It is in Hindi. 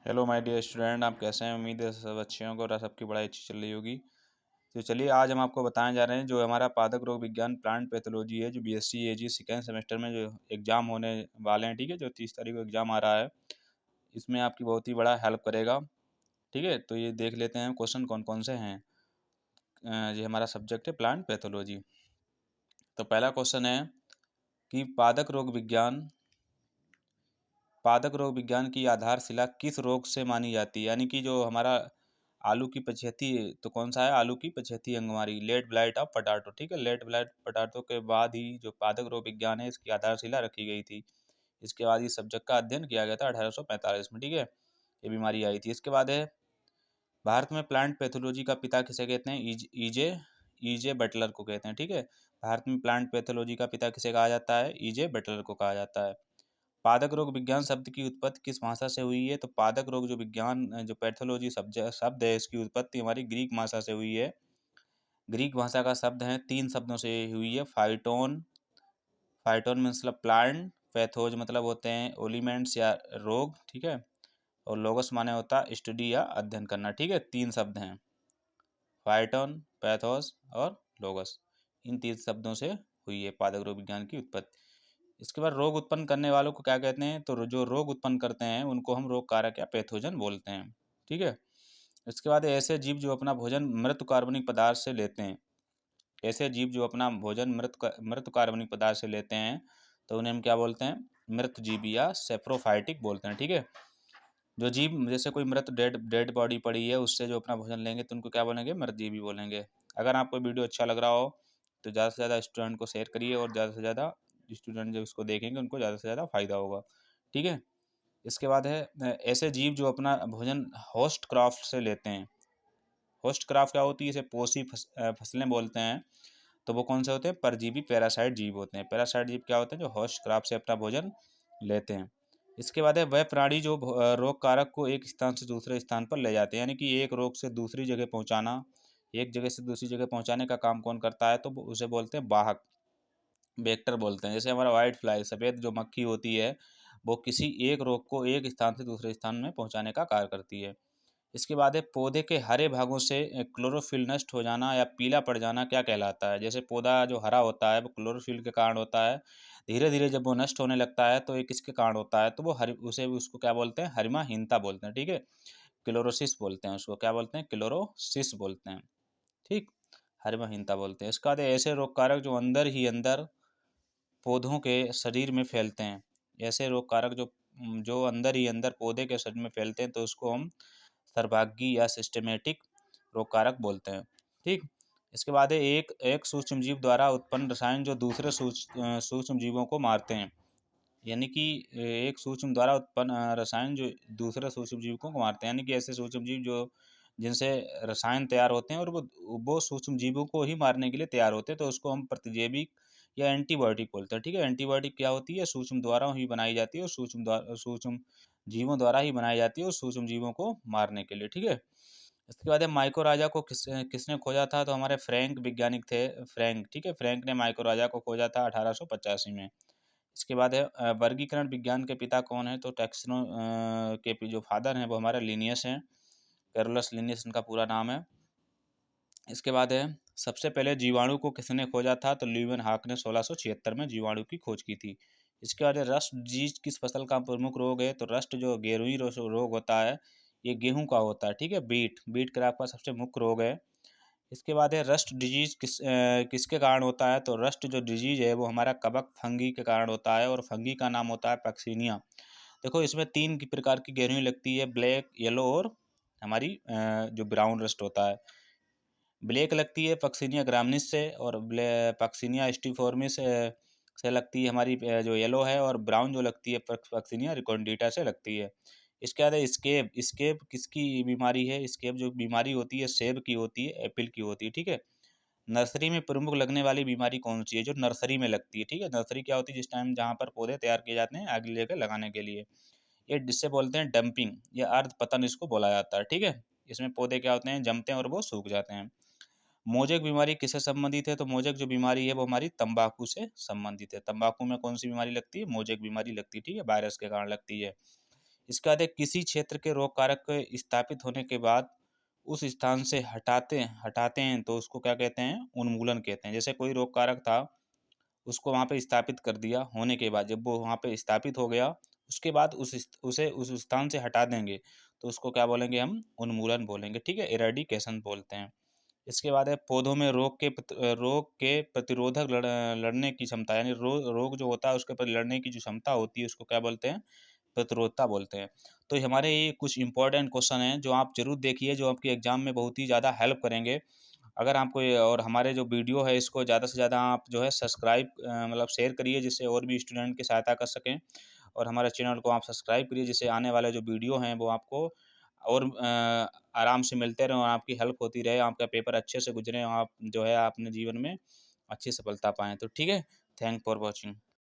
हेलो माय डियर स्टूडेंट, आप कैसे हैं। उम्मीद है सब अच्छे होंगे और सबकी पढ़ाई अच्छी चल रही होगी। तो चलिए आज हम आपको बताने जा रहे हैं जो हमारा पादप रोग विज्ञान प्लांट पैथोलॉजी है, जो बीएससी एजी सेकेंड सेमेस्टर में जो एग्ज़ाम होने वाले हैं। ठीक है, जो 30 तारीख को एग्ज़ाम आ रहा है, इसमें आपकी बहुत ही बड़ा हेल्प करेगा। ठीक है, तो ये देख लेते हैं क्वेश्चन कौन कौन से हैं। ये हमारा सब्जेक्ट है प्लांट पैथोलॉजी। तो पहला क्वेश्चन है कि पादक रोग विज्ञान की आधारशिला किस रोग से मानी जाती है। यानी कि जो हमारा आलू की पछेती, तो कौन सा है, आलू की पछेती अंगमारी, लेट ब्लाइट ऑफ पटाटो। ठीक है, लेट ब्लाइट पटाटो के बाद ही जो पादक रोग विज्ञान है इसकी आधारशिला रखी गई थी। इसके बाद इस सब्जेक्ट का अध्ययन किया गया था 1845 में। ठीक है, ये बीमारी आई थी। इसके बाद है भारत में प्लांट पैथोलॉजी का पिता किसे कहते हैं। ईजे ईजे बटलर को कहते हैं। ठीक है, भारत में प्लांट पैथोलॉजी का पिता किसे कहा जाता है, ईजे बटलर को कहा जाता है। पादक रोग विज्ञान शब्द की उत्पत्ति किस भाषा से हुई है। तो पादक रोग जो विज्ञान जो पैथोलॉजी शब्द है, इसकी उत्पत्ति हमारी ग्रीक भाषा से हुई है। ग्रीक भाषा का शब्द है, 3 शब्दों से हुई है। फाइटोन, फाइटोन मतलब प्लांट, पैथोज मतलब होते हैं ओलिमेंट्स या रोग। ठीक है, और लोगस माने होता है स्टडी या अध्ययन करना। ठीक है, 3 शब्द हैं, फाइटोन, पैथोस और लोगस। इन 3 शब्दों से हुई है पादक रोग विज्ञान की उत्पत्ति। इसके बाद रोग उत्पन्न करने वालों को क्या कहते हैं। तो जो रोग उत्पन्न करते हैं उनको हम रोग कारक या पैथोजन बोलते हैं। ठीक है, इसके बाद ऐसे जीव जो अपना भोजन मृत कार्बनिक पदार्थ से लेते हैं, ऐसे जीव जो अपना भोजन मृत कार्बनिक पदार्थ से लेते हैं, तो उन्हें हम क्या बोलते हैं, मृत जीवी या सेप्रोफाइटिक बोलते हैं। ठीक है, जो जीव जैसे कोई मृत डेड डेड बॉडी पड़ी है उससे जो अपना भोजन लेंगे तो उनको क्या बोलेंगे, मृत जीवी बोलेंगे। अगर आपको वीडियो अच्छा लग रहा हो तो ज़्यादा से ज़्यादा स्टूडेंट को शेयर करिए, और ज़्यादा से ज़्यादा स्टूडेंट जो इसको देखेंगे उनको ज़्यादा से ज़्यादा फायदा होगा। ठीक है, इसके बाद है ऐसे जीव जो अपना भोजन होस्ट क्राफ्ट से लेते हैं। होस्ट क्राफ्ट क्या होती है, इसे पोषी फसलें बोलते हैं। तो वो कौन से होते हैं, परजीवी पैरासाइट जीव होते हैं। पैरासाइट जीव क्या होते हैं, जो होस्ट क्राफ्ट से अपना भोजन लेते हैं। इसके बाद है वह प्राणी जो रोग कारक को एक स्थान से दूसरे स्थान पर ले जाते हैं। यानी कि एक रोग से दूसरी जगह पहुंचाना, एक जगह से दूसरी जगह पहुंचाने का काम कौन करता है, तो उसे बोलते हैं वाहक, वेक्टर बोलते हैं। जैसे हमारा वाइट फ्लाई, सफ़ेद जो मक्खी होती है, वो किसी एक रोग को एक स्थान से दूसरे स्थान में पहुंचाने का कार्य करती है। इसके बाद है पौधे के हरे भागों से क्लोरोफिल नष्ट हो जाना या पीला पड़ जाना क्या कहलाता है। जैसे पौधा जो हरा होता है वो क्लोरोफिल के कारण होता है, धीरे धीरे जब वो नष्ट होने लगता है तो ये किसके कारण होता है, तो वो उसको क्या बोलते हैं, हरिमाहीनता बोलते हैं। ठीक है, क्लोरोसिस बोलते हैं उसको, क्या बोलते हैं, क्लोरोसिस बोलते हैं। ठीक, हरिमाहीनता बोलते हैं। इसके बाद ऐसे रोग कारक जो अंदर ही अंदर पौधों के शरीर में फैलते हैं, ऐसे रोग कारक जो जो अंदर ही अंदर पौधे के शरीर में फैलते हैं, तो उसको हम सर्वभागी या सिस्टमेटिक रोग कारक बोलते हैं। ठीक, इसके बाद है एक एक सूक्ष्म जीव द्वारा उत्पन्न रसायन जो दूसरे सूक्ष्म जीवों को मारते हैं। यानी कि एक सूक्ष्म द्वारा उत्पन्न रसायन जो दूसरे सूक्ष्म जीव को मारते हैं। यानी कि ऐसे सूक्ष्म जीव जो जिनसे रसायन तैयार होते हैं और वो सूक्ष्म जीवों को ही मारने के लिए तैयार होते हैं, तो उसको हम प्रतिजैविक या एंटीबायोटिक बोलते हैं। ठीक है, एंटीबायोटिक क्या होती है, सूक्ष्म द्वारा ही बनाई जाती है और सूक्ष्म जीवों द्वारा ही बनाई जाती है और सूक्ष्म जीवों को मारने के लिए। ठीक है, इसके बाद है माइक्रोराजा को किसने खोजा था। तो हमारे फ्रैंक वैज्ञानिक थे, फ्रैंक। ठीक है, फ्रैंक ने माइक्रोराजा को खोजा था 1885 में। इसके बाद है वर्गीकरण विज्ञान के पिता कौन है। तो टैक्सनो के जो फादर हैं वो हमारे लिनियस हैं, कैरोलस लिनियस इनका पूरा नाम है। इसके बाद है सबसे पहले जीवाणु को किसने खोजा था। तो ल्यूवन हाक ने 1676 में जीवाणु की खोज की थी। इसके बाद है रस्ट डिजीज किस फसल का प्रमुख रोग है। तो रस्ट जो गेरुई रोग होता है, ये गेहूं का होता है। ठीक है, बीट क्रॉप का सबसे मुख्य रोग है। इसके बाद है रस्ट डिजीज किसके कारण होता है। तो रस्ट जो डिजीज है वो हमारा कवक फंगी के कारण होता है, और फंगी का नाम होता है पैक्सीनिया। देखो इसमें 3 प्रकार की गेरुई लगती है, ब्लैक, येलो और हमारी जो ब्राउन रस्ट होता है। ब्लैक लगती है पक्सिनिया ग्रामिनिस से, और पक्सिनिया स्टिफोर्मिस से लगती है हमारी जो येलो है, और ब्राउन जो लगती है पक्सिनिया रिकॉन्डिटा से लगती है। इसके बाद है स्केब। स्केब किसकी बीमारी है। स्केब जो बीमारी होती है सेब की होती है, एप्पल की होती है। ठीक है, नर्सरी में प्रमुख लगने वाली बीमारी कौन सी है, जो नर्सरी में लगती है। ठीक है, नर्सरी क्या होती है, जिस टाइम जहाँ पर पौधे तैयार किए जाते हैं आगे लेकर लगाने के लिए, ये जिससे बोलते हैं डंपिंग या अर्ध पतन इसको बोला जाता है। ठीक है, इसमें पौधे क्या होते हैं, जमते हैं और वो सूख जाते हैं। मोजेक बीमारी किससे संबंधित है। तो मोजेक जो बीमारी है वो हमारी तंबाकू से संबंधित है। तंबाकू में कौन सी बीमारी लगती है, मोजेक बीमारी लगती है। ठीक है, वायरस के कारण लगती है। इसके बाद है किसी क्षेत्र के रोग कारक के स्थापित होने के बाद उस स्थान से हटाते हैं तो उसको क्या कहते हैं, उन्मूलन कहते हैं। जैसे कोई रोग कारक था, उसको वहाँ पे स्थापित कर दिया, होने के बाद जब वो वहाँ पे स्थापित हो गया, उसके बाद उसे उस स्थान से हटा देंगे, तो उसको क्या बोलेंगे हम, उन्मूलन बोलेंगे, ठीक है, इरेडिकेशन बोलते हैं। इसके बाद है पौधों में रोग के प्रतिरोधक लड़ने की क्षमता, यानी रोग जो होता है उसके ऊपर लड़ने की जो क्षमता होती है उसको क्या बोलते हैं, प्रतिरोधकता बोलते हैं। तो हमारे ये कुछ इंपॉर्टेंट क्वेश्चन हैं जो आप जरूर देखिए, जो आपके एग्जाम में बहुत ही ज़्यादा हेल्प करेंगे। अगर आपको ये, और हमारे जो वीडियो है इसको ज़्यादा से ज़्यादा आप जो है सब्सक्राइब मतलब शेयर करिए, जिससे और भी स्टूडेंट की सहायता कर सकें। और हमारे चैनल को आप सब्सक्राइब करिए, जिससे आने वाले जो वीडियो हैं वो आपको और आराम से मिलते रहें और आपकी हेल्प होती रहे, आपका पेपर अच्छे से गुजरे, आप जो है अपने जीवन में अच्छी सफलता पाएँ। तो ठीक है, थैंक फॉर वॉचिंग।